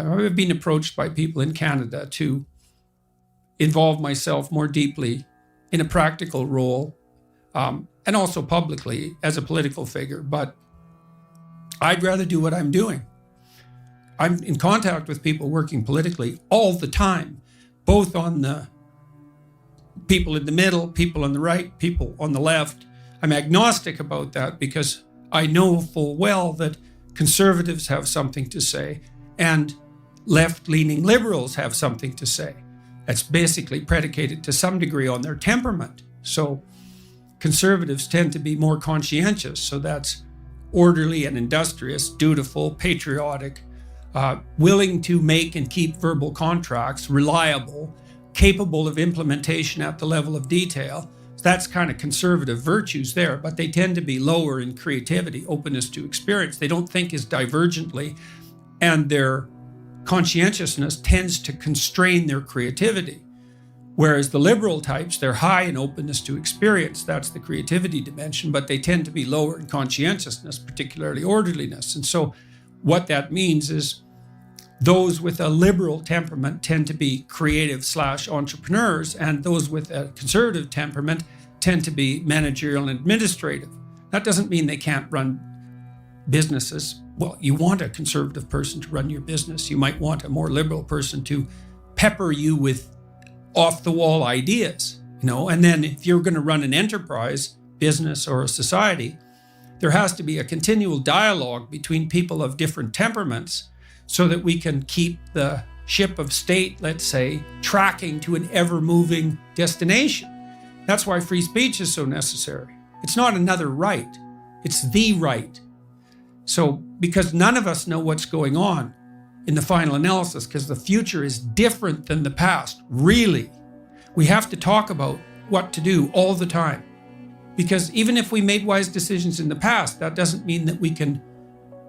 I've been approached by people in Canada to involve myself more deeply in a practical role, and also publicly as a political figure. But I'd rather do what I'm doing. I'm in contact with people working politically all the time, both on the people in the middle, people on the right, people on the left. I'm agnostic about that because I know full well that conservatives have something to say and left-leaning liberals have something to say. That's basically predicated to some degree on their temperament. So conservatives tend to be more conscientious. So that's orderly and industrious, dutiful, patriotic, willing to make and keep verbal contracts, reliable, capable of implementation at the level of detail. That's kind of conservative virtues there, but they tend to be lower in creativity, openness to experience. They don't think as divergently, and their conscientiousness tends to constrain their creativity. Whereas the liberal types, they're high in openness to experience. That's the creativity dimension, but they tend to be lower in conscientiousness, particularly orderliness. And so what that means is those with a liberal temperament tend to be creative/entrepreneurs, and those with a conservative temperament tend to be managerial and administrative. That doesn't mean they can't run businesses. Well, you want a conservative person to run your business. You might want a more liberal person to pepper you with off-the-wall ideas, and then if you're going to run an enterprise, business, or a society, there has to be a continual dialogue between people of different temperaments so that we can keep the ship of state, let's say, tracking to an ever-moving destination. That's why free speech is so necessary. It's not another right, it's the right. So, because none of us know what's going on in the final analysis, because the future is different than the past, really. We have to talk about what to do all the time. Because even if we made wise decisions in the past, that doesn't mean that we can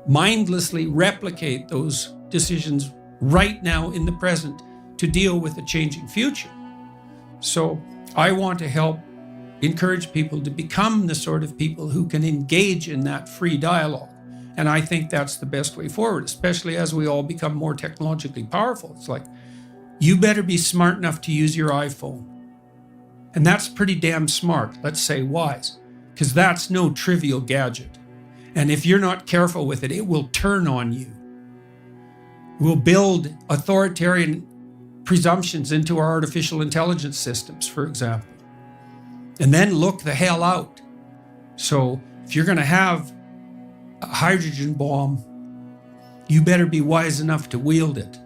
mindlessly replicate those decisions right now in the present to deal with a changing future. So I want to help encourage people to become the sort of people who can engage in that free dialogue. And I think that's the best way forward, especially as we all become more technologically powerful. It's like, you better be smart enough to use your iPhone. And that's pretty damn smart, let's say wise, because that's no trivial gadget. And if you're not careful with it, it will turn on you. We'll build authoritarian presumptions into our artificial intelligence systems, for example, and then look the hell out. So if you're going to have a hydrogen bomb, you better be wise enough to wield it.